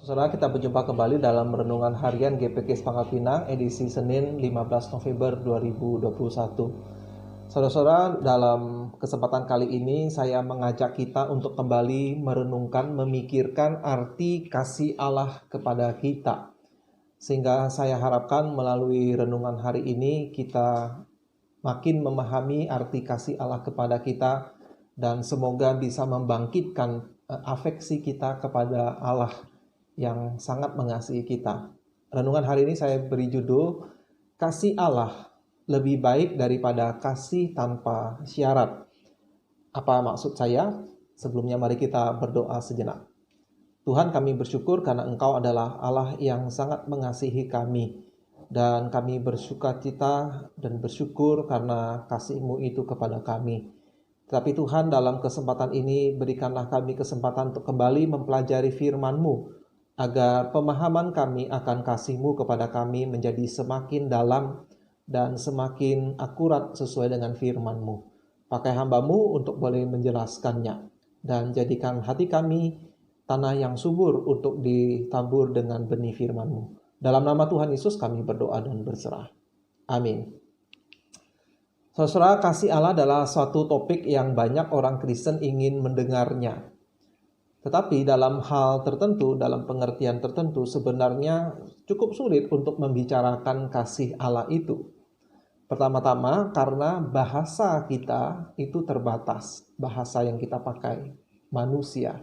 Saudara, kita berjumpa kembali dalam Renungan Harian GPK Pangkal Pinang edisi Senin 15 November 2021. Saudara-saudara, dalam kesempatan kali ini saya mengajak kita untuk kembali merenungkan, memikirkan arti kasih Allah kepada kita. Sehingga saya harapkan melalui renungan hari ini kita makin memahami arti kasih Allah kepada kita dan semoga bisa membangkitkan afeksi kita kepada Allah yang sangat mengasihi kita. Renungan hari ini saya beri judul Kasih Allah lebih baik daripada kasih tanpa syarat. Apa maksud saya? Sebelumnya mari kita berdoa sejenak. Tuhan, kami bersyukur karena Engkau adalah Allah yang sangat mengasihi kami. Dan kami bersukacita dan bersyukur karena kasih-Mu itu kepada kami. Tapi Tuhan, dalam kesempatan ini berikanlah kami kesempatan untuk kembali mempelajari firman-Mu, agar pemahaman kami akan kasih-Mu kepada kami menjadi semakin dalam dan semakin akurat sesuai dengan firman-Mu. Pakai hamba-Mu untuk boleh menjelaskannya, dan jadikan hati kami tanah yang subur untuk ditabur dengan benih firman-Mu. Dalam nama Tuhan Yesus kami berdoa dan berserah. Amin. Saudara, kasih Allah adalah suatu topik yang banyak orang Kristen ingin mendengarnya. Tetapi dalam hal tertentu, dalam pengertian tertentu, sebenarnya cukup sulit untuk membicarakan kasih Allah itu. Pertama-tama karena bahasa kita itu terbatas, bahasa yang kita pakai, manusia.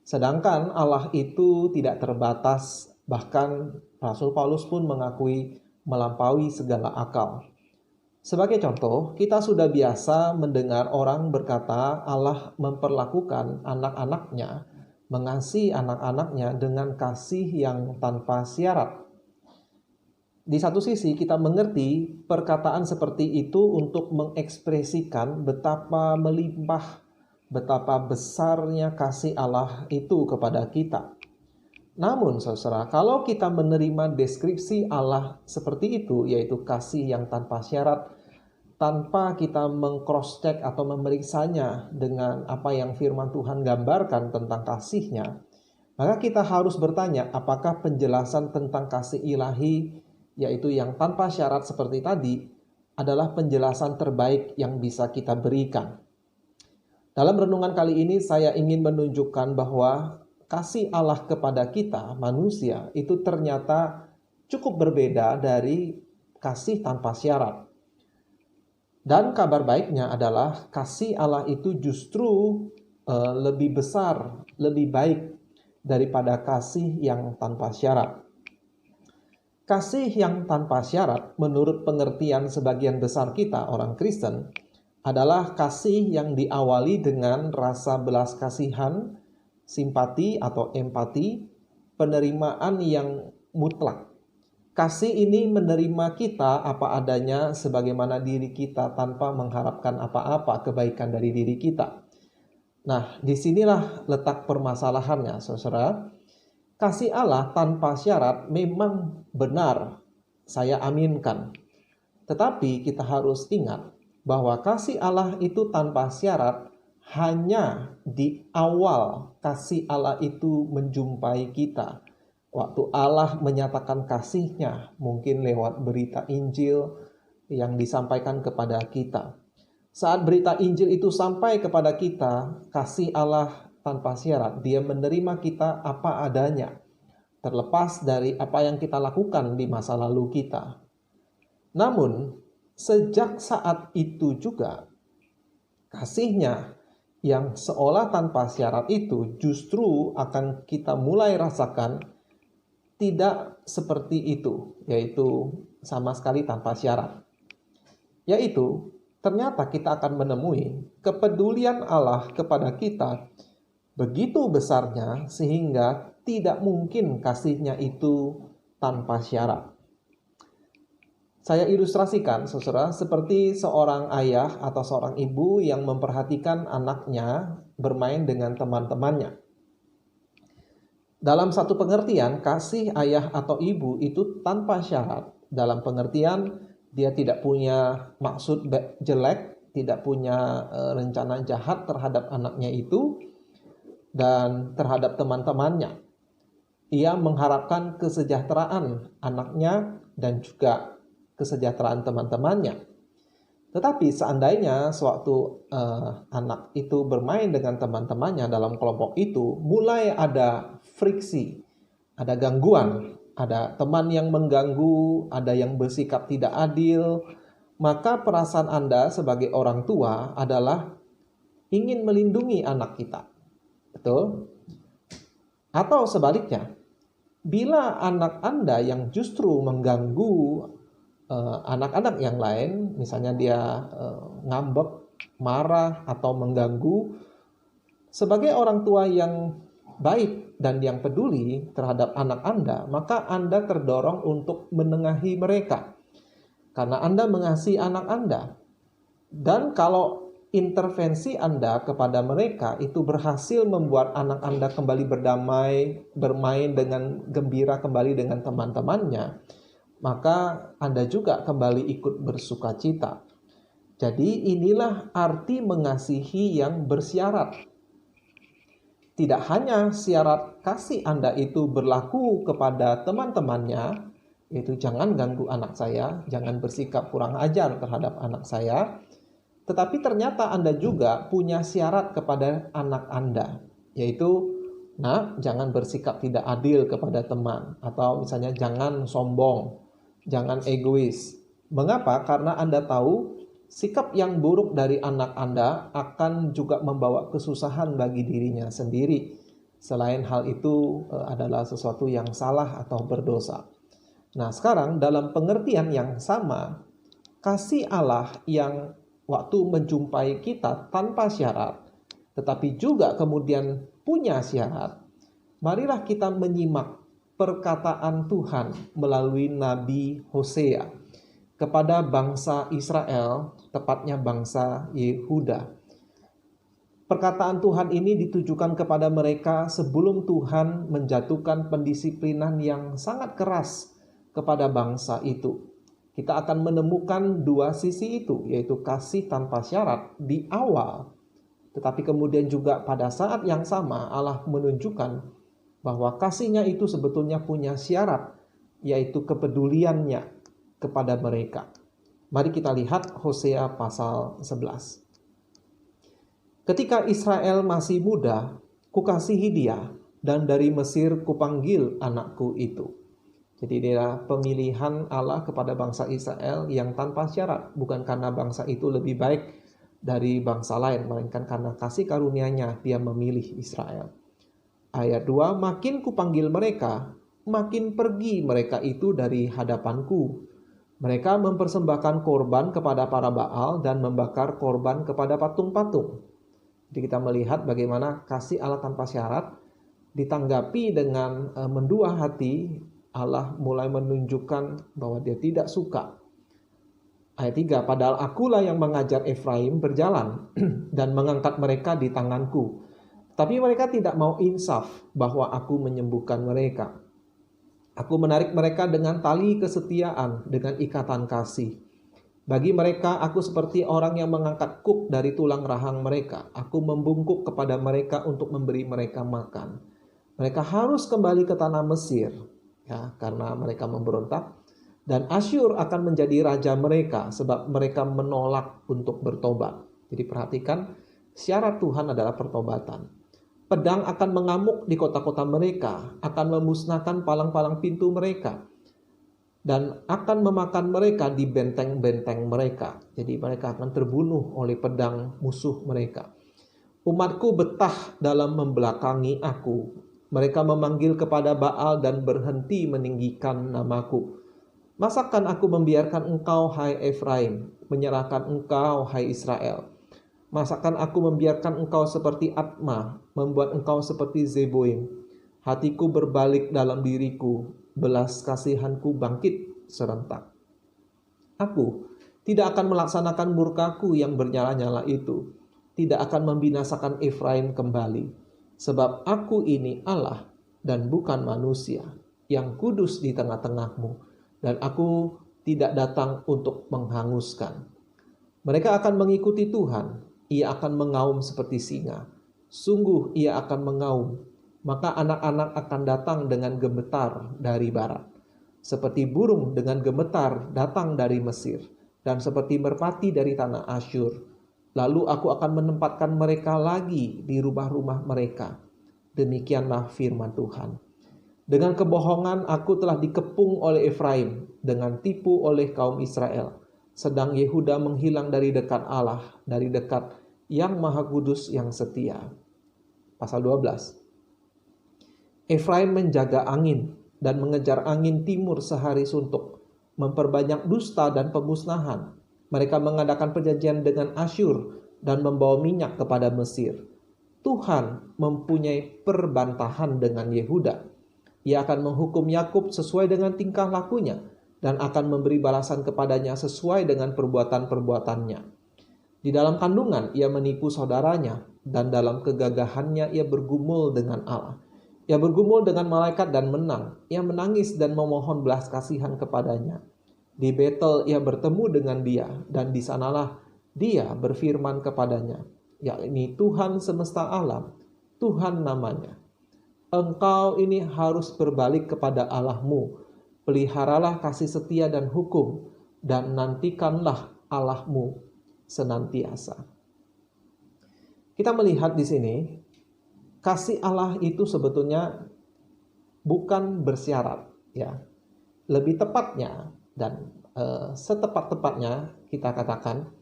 Sedangkan Allah itu tidak terbatas, bahkan Rasul Paulus pun mengakui melampaui segala akal. Sebagai contoh, kita sudah biasa mendengar orang berkata Allah memperlakukan anak-anaknya, mengasihi anak-anaknya dengan kasih yang tanpa syarat. Di satu sisi kita mengerti perkataan seperti itu untuk mengekspresikan betapa melimpah, betapa besarnya kasih Allah itu kepada kita. Namun saudara, kalau kita menerima deskripsi Allah seperti itu, yaitu kasih yang tanpa syarat, tanpa kita meng-cross-check atau memeriksanya dengan apa yang firman Tuhan gambarkan tentang kasih-Nya, maka kita harus bertanya apakah penjelasan tentang kasih ilahi, yaitu yang tanpa syarat seperti tadi, adalah penjelasan terbaik yang bisa kita berikan. Dalam renungan kali ini saya ingin menunjukkan bahwa kasih Allah kepada kita, manusia, itu ternyata cukup berbeda dari kasih tanpa syarat. Dan kabar baiknya adalah kasih Allah itu justru lebih besar, lebih baik daripada kasih yang tanpa syarat. Kasih yang tanpa syarat menurut pengertian sebagian besar kita orang Kristen adalah kasih yang diawali dengan rasa belas kasihan, simpati atau empati, penerimaan yang mutlak. Kasih ini menerima kita apa adanya sebagaimana diri kita tanpa mengharapkan apa-apa kebaikan dari diri kita. Nah, disinilah letak permasalahannya, saudara. Kasih Allah tanpa syarat memang benar, saya aminkan. Tetapi kita harus ingat bahwa kasih Allah itu tanpa syarat hanya di awal kasih Allah itu menjumpai kita. Waktu Allah menyatakan kasih-Nya, mungkin lewat berita Injil yang disampaikan kepada kita. Saat berita Injil itu sampai kepada kita, kasih Allah tanpa syarat, Dia menerima kita apa adanya, terlepas dari apa yang kita lakukan di masa lalu kita. Namun, sejak saat itu juga, kasih-Nya yang seolah tanpa syarat itu justru akan kita mulai rasakan tidak seperti itu, yaitu sama sekali tanpa syarat. Yaitu, ternyata kita akan menemui kepedulian Allah kepada kita begitu besarnya sehingga tidak mungkin kasih-Nya itu tanpa syarat. Saya ilustrasikan, saudara, seperti seorang ayah atau seorang ibu yang memperhatikan anaknya bermain dengan teman-temannya. Dalam satu pengertian, kasih ayah atau ibu itu tanpa syarat. Dalam pengertian, dia tidak punya maksud jelek, tidak punya rencana jahat terhadap anaknya itu dan terhadap teman-temannya. Ia mengharapkan kesejahteraan anaknya dan juga kesejahteraan teman-temannya. Tetapi seandainya sewaktu anak itu bermain dengan teman-temannya dalam kelompok itu, mulai ada friksi, ada gangguan, ada teman yang mengganggu, ada yang bersikap tidak adil, maka perasaan Anda sebagai orang tua adalah ingin melindungi anak kita. Betul? Atau sebaliknya, bila anak Anda yang justru mengganggu anak-anak yang lain, misalnya dia ngambek, marah, atau mengganggu, sebagai orang tua yang baik dan yang peduli terhadap anak Anda, maka Anda terdorong untuk menengahi mereka. Karena Anda mengasihi anak Anda. Dan kalau intervensi Anda kepada mereka itu berhasil membuat anak Anda kembali berdamai, bermain dengan gembira kembali dengan teman-temannya, maka Anda juga kembali ikut bersuka cita. Jadi inilah arti mengasihi yang bersyarat. Tidak hanya syarat kasih Anda itu berlaku kepada teman-temannya, yaitu jangan ganggu anak saya, jangan bersikap kurang ajar terhadap anak saya, tetapi ternyata Anda juga punya syarat kepada anak Anda, yaitu nah, jangan bersikap tidak adil kepada teman, atau misalnya jangan sombong, jangan egois. Mengapa? Karena Anda tahu sikap yang buruk dari anak Anda akan juga membawa kesusahan bagi dirinya sendiri. Selain hal itu adalah sesuatu yang salah atau berdosa. Nah, sekarang dalam pengertian yang sama, kasih Allah yang waktu menjumpai kita tanpa syarat, tetapi juga kemudian punya syarat, marilah kita menyimak perkataan Tuhan melalui Nabi Hosea kepada bangsa Israel, tepatnya bangsa Yehuda. Perkataan Tuhan ini ditujukan kepada mereka sebelum Tuhan menjatuhkan pendisiplinan yang sangat keras kepada bangsa itu. Kita akan menemukan dua sisi itu, yaitu kasih tanpa syarat di awal, tetapi kemudian juga pada saat yang sama Allah menunjukkan bahwa kasihnya itu sebetulnya punya syarat, yaitu kepeduliannya kepada mereka. Mari kita lihat Hosea pasal 11. Ketika Israel masih muda, kukasihi dia, dan dari Mesir kupanggil anakku itu. Jadi inilah pemilihan Allah kepada bangsa Israel yang tanpa syarat, bukan karena bangsa itu lebih baik dari bangsa lain, melainkan karena kasih karunia-Nya dia memilih Israel. Ayat 2, makin kupanggil mereka, makin pergi mereka itu dari hadapanku. Mereka mempersembahkan korban kepada para Baal dan membakar korban kepada patung-patung. Jadi kita melihat bagaimana kasih Allah tanpa syarat ditanggapi dengan mendua hati. Allah mulai menunjukkan bahwa dia tidak suka. Ayat 3, padahal akulah yang mengajar Efraim berjalan dan mengangkat mereka di tanganku. Tapi mereka tidak mau insaf bahwa aku menyembuhkan mereka. Aku menarik mereka dengan tali kesetiaan, dengan ikatan kasih. Bagi mereka, aku seperti orang yang mengangkat kuk dari tulang rahang mereka. Aku membungkuk kepada mereka untuk memberi mereka makan. Mereka harus kembali ke tanah Mesir, ya, karena mereka memberontak. Dan Asyur akan menjadi raja mereka, sebab mereka menolak untuk bertobat. Jadi perhatikan, syarat Tuhan adalah pertobatan. Pedang akan mengamuk di kota-kota mereka, akan memusnahkan palang-palang pintu mereka, dan akan memakan mereka di benteng-benteng mereka. Jadi mereka akan terbunuh oleh pedang musuh mereka. Umatku betah dalam membelakangi aku. Mereka memanggil kepada Baal dan berhenti meninggikan namaku. Masakan aku membiarkan engkau, hai Efraim, menyerahkan engkau, hai Israel? Masakan aku membiarkan engkau seperti Atma, membuat engkau seperti Zeboim? Hatiku berbalik dalam diriku, belas kasihanku bangkit serentak. Aku tidak akan melaksanakan murkaku yang bernyala-nyala itu, tidak akan membinasakan Efraim kembali, sebab aku ini Allah dan bukan manusia, yang kudus di tengah-tengahmu, dan aku tidak datang untuk menghanguskan. Mereka akan mengikuti Tuhan, ia akan mengaum seperti singa. Sungguh ia akan mengaum, maka anak-anak akan datang dengan gemetar dari barat. Seperti burung dengan gemetar datang dari Mesir, dan seperti merpati dari tanah Asyur. Lalu aku akan menempatkan mereka lagi di rumah-rumah mereka. Demikianlah firman Tuhan. Dengan kebohongan aku telah dikepung oleh Efraim, dengan tipu oleh kaum Israel. Sedang Yehuda menghilang dari dekat Allah, dari dekat Yang Maha Kudus yang setia. Pasal 12. Efraim menjaga angin dan mengejar angin timur sehari suntuk, memperbanyak dusta dan pemusnahan. Mereka mengadakan perjanjian dengan Asyur dan membawa minyak kepada Mesir. Tuhan mempunyai perbantahan dengan Yehuda. Ia akan menghukum Yakub sesuai dengan tingkah lakunya dan akan memberi balasan kepadanya sesuai dengan perbuatan-perbuatannya. Di dalam kandungan ia menipu saudaranya, dan dalam kegagahannya ia bergumul dengan Allah. Ia bergumul dengan malaikat dan menang. Ia menangis dan memohon belas kasihan kepadanya. Di Betel ia bertemu dengan dia, dan di sanalah dia berfirman kepadanya, yakni Tuhan semesta alam, Tuhan namanya. Engkau ini harus berbalik kepada Allahmu. Peliharalah kasih setia dan hukum, dan nantikanlah Allahmu senantiasa. Kita melihat di sini, kasih Allah itu sebetulnya bukan bersyarat, ya. Lebih tepatnya dan setepat-tepatnya kita katakan,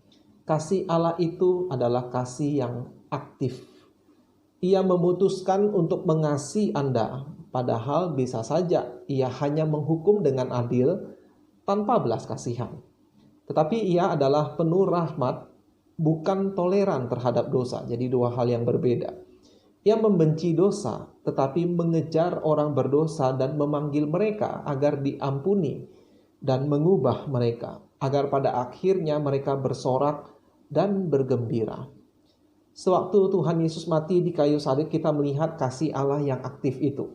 kasih Allah itu adalah kasih yang aktif. Ia memutuskan untuk mengasihi Anda, padahal bisa saja ia hanya menghukum dengan adil tanpa belas kasihan. Tetapi ia adalah penuh rahmat, bukan toleran terhadap dosa. Jadi dua hal yang berbeda. Ia membenci dosa, tetapi mengejar orang berdosa dan memanggil mereka agar diampuni dan mengubah mereka, agar pada akhirnya mereka bersorak dan bergembira. Sewaktu Tuhan Yesus mati di kayu salib, kita melihat kasih Allah yang aktif itu.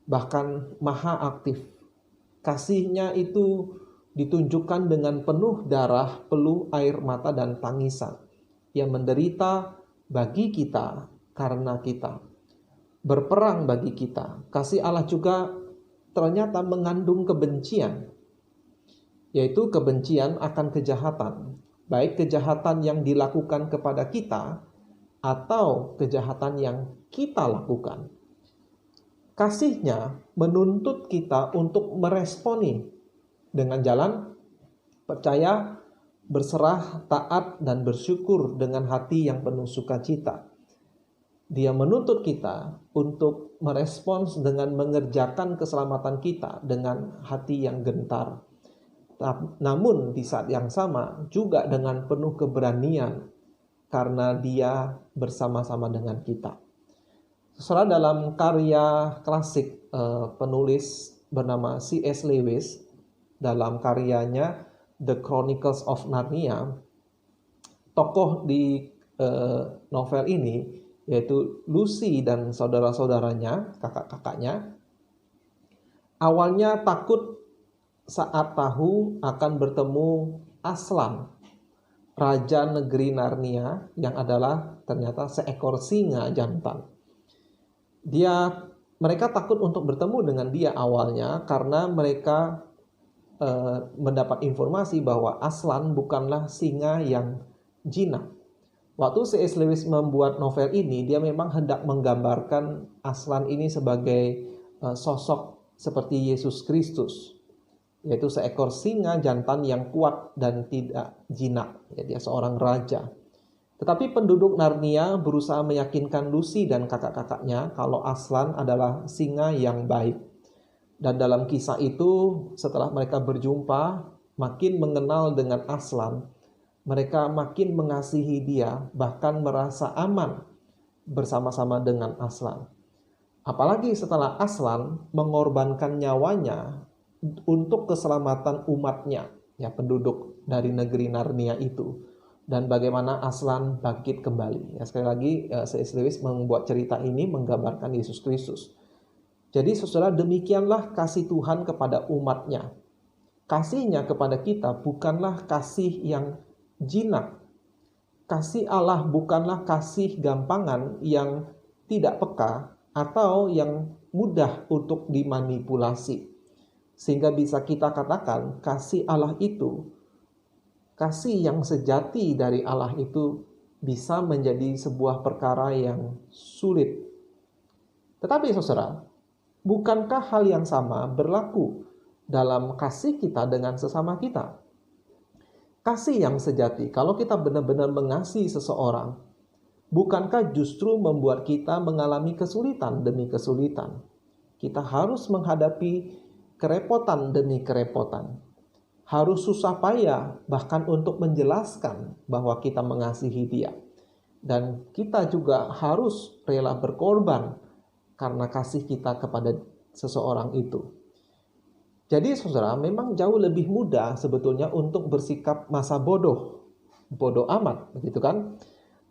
Bahkan maha aktif. Kasihnya itu ditunjukkan dengan penuh darah, peluh air mata dan tangisan. Ia menderita bagi kita karena kita. Berperang bagi kita. Kasih Allah juga ternyata mengandung kebencian. Yaitu kebencian akan kejahatan. Baik kejahatan yang dilakukan kepada kita, atau kejahatan yang kita lakukan. Kasihnya menuntut kita untuk meresponi dengan jalan percaya, berserah, taat, dan bersyukur dengan hati yang penuh sukacita. Dia menuntut kita untuk merespons dengan mengerjakan keselamatan kita dengan hati yang gentar. Namun di saat yang sama juga dengan penuh keberanian, karena dia bersama-sama dengan kita. Saudara, dalam karya klasik penulis bernama C.S. Lewis, dalam karyanya The Chronicles of Narnia, tokoh di novel ini, yaitu Lucy dan saudara-saudaranya, kakak-kakaknya, awalnya takut saat tahu akan bertemu Aslan, raja negeri Narnia, yang adalah ternyata seekor singa jantan. Mereka takut untuk bertemu dengan dia awalnya karena mereka mendapat informasi bahwa Aslan bukanlah singa yang jinak. Waktu C.S. Lewis membuat novel ini, dia memang hendak menggambarkan Aslan ini sebagai sosok seperti Yesus Kristus, yaitu seekor singa jantan yang kuat dan tidak jinak. Ya, dia seorang raja. Tetapi penduduk Narnia berusaha meyakinkan Lucy dan kakak-kakaknya kalau Aslan adalah singa yang baik. Dan dalam kisah itu, setelah mereka berjumpa, makin mengenal dengan Aslan, mereka makin mengasihi dia, bahkan merasa aman bersama-sama dengan Aslan. Apalagi setelah Aslan mengorbankan nyawanya untuk keselamatan umatnya, ya, penduduk dari negeri Narnia itu. Dan bagaimana Aslan bangkit kembali. Ya, sekali lagi C.S. Lewis membuat cerita ini menggambarkan Yesus Kristus. Jadi saudara, demikianlah kasih Tuhan kepada umatnya. Kasihnya kepada kita bukanlah kasih yang jinak. Kasih Allah bukanlah kasih gampangan yang tidak peka atau yang mudah untuk dimanipulasi. Sehingga bisa kita katakan kasih Allah itu, kasih yang sejati dari Allah itu bisa menjadi sebuah perkara yang sulit. Tetapi saudara, bukankah hal yang sama berlaku dalam kasih kita dengan sesama kita? Kasih yang sejati, kalau kita benar-benar mengasihi seseorang, bukankah justru membuat kita mengalami kesulitan demi kesulitan? Kita harus menghadapi kerepotan demi kerepotan. Harus susah payah bahkan untuk menjelaskan bahwa kita mengasihi dia. Dan kita juga harus rela berkorban karena kasih kita kepada seseorang itu. Jadi saudara, memang jauh lebih mudah sebetulnya untuk bersikap masa bodoh amat, begitu kan?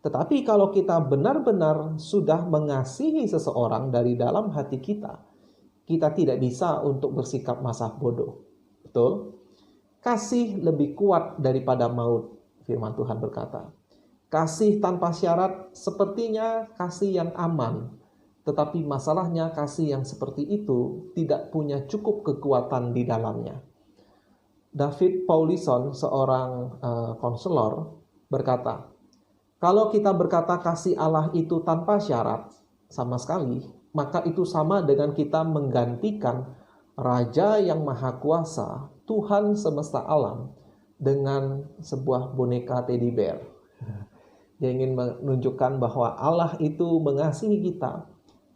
Tetapi kalau kita benar-benar sudah mengasihi seseorang dari dalam hati kita tidak bisa untuk bersikap masa bodoh. Betul? Kasih lebih kuat daripada maut, firman Tuhan berkata. Kasih tanpa syarat sepertinya kasih yang aman. Tetapi masalahnya kasih yang seperti itu tidak punya cukup kekuatan di dalamnya. David Paulison, seorang konselor, berkata, kalau kita berkata kasih Allah itu tanpa syarat sama sekali, maka itu sama dengan kita menggantikan Raja yang Maha Kuasa, Tuhan semesta alam, dengan sebuah boneka teddy bear. Dia ingin menunjukkan bahwa Allah itu mengasihi kita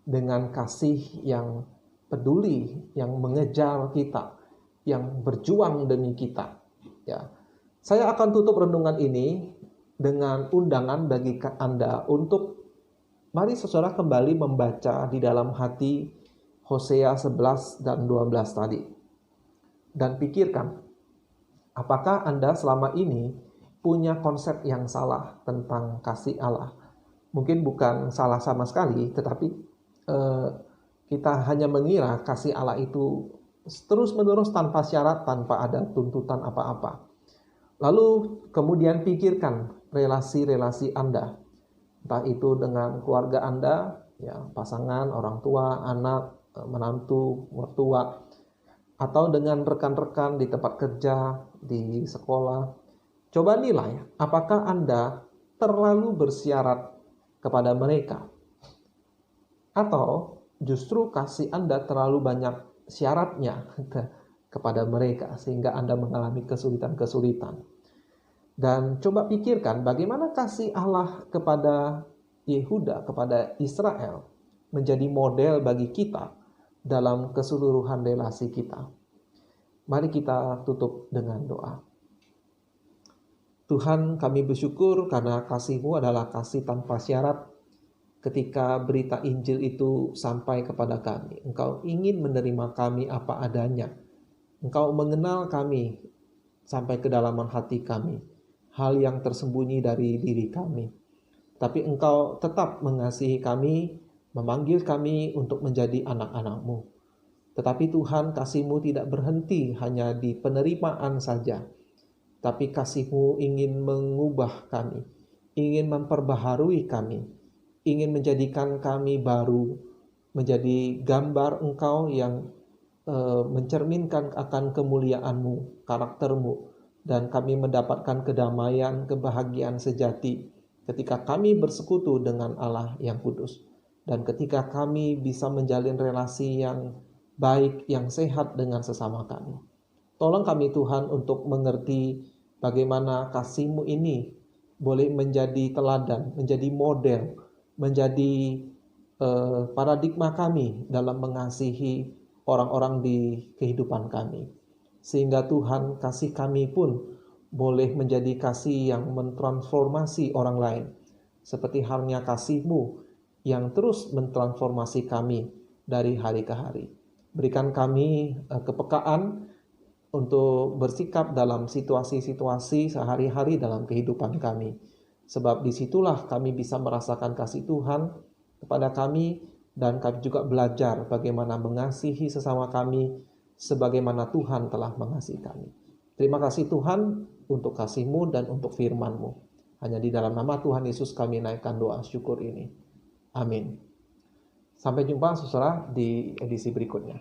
dengan kasih yang peduli, yang mengejar kita, yang berjuang demi kita. Ya, saya akan tutup renungan ini dengan undangan bagi Anda untuk mari saudara kembali membaca di dalam hati Hosea 11 dan 12 tadi. Dan pikirkan, apakah Anda selama ini punya konsep yang salah tentang kasih Allah? Mungkin bukan salah sama sekali, tetapi kita hanya mengira kasih Allah itu terus-menerus tanpa syarat, tanpa ada tuntutan apa-apa. Lalu kemudian pikirkan relasi-relasi Anda, entah itu dengan keluarga Anda, ya, pasangan, orang tua, anak, menantu, mertua, atau dengan rekan-rekan di tempat kerja, di sekolah. Coba nilai, apakah Anda terlalu bersyarat kepada mereka? Atau justru kasih Anda terlalu banyak syaratnya kepada mereka sehingga Anda mengalami kesulitan-kesulitan. Dan coba pikirkan bagaimana kasih Allah kepada Yehuda, kepada Israel menjadi model bagi kita dalam keseluruhan relasi kita. Mari kita tutup dengan doa. Tuhan, kami bersyukur karena kasih-Mu adalah kasih tanpa syarat. Ketika berita Injil itu sampai kepada kami, Engkau ingin menerima kami apa adanya. Engkau mengenal kami sampai kedalaman hati kami, hal yang tersembunyi dari diri kami. Tapi Engkau tetap mengasihi kami, memanggil kami untuk menjadi anak-anak-Mu. Tetapi Tuhan, kasih-Mu tidak berhenti hanya di penerimaan saja. Tapi kasih-Mu ingin mengubah kami, ingin memperbaharui kami, ingin menjadikan kami baru, menjadi gambar Engkau yang mencerminkan akan kemuliaan-Mu, karakter-Mu, dan kami mendapatkan kedamaian, kebahagiaan sejati ketika kami bersekutu dengan Allah yang kudus, dan ketika kami bisa menjalin relasi yang baik, yang sehat dengan sesama kami. Tolong kami Tuhan untuk mengerti bagaimana kasih-Mu ini boleh menjadi teladan, menjadi model, menjadi paradigma kami dalam mengasihi orang-orang di kehidupan kami. Sehingga Tuhan, kasih kami pun boleh menjadi kasih yang mentransformasi orang lain. Seperti halnya kasih-Mu yang terus mentransformasi kami dari hari ke hari. Berikan kami kepekaan untuk bersikap dalam situasi-situasi sehari-hari dalam kehidupan kami. Sebab disitulah kami bisa merasakan kasih Tuhan kepada kami, dan kami juga belajar bagaimana mengasihi sesama kami sebagaimana Tuhan telah mengasihi kami. Terima kasih Tuhan untuk kasih-Mu dan untuk firman-Mu. Hanya di dalam nama Tuhan Yesus kami naikkan doa syukur ini. Amin. Sampai jumpa saudara di edisi berikutnya.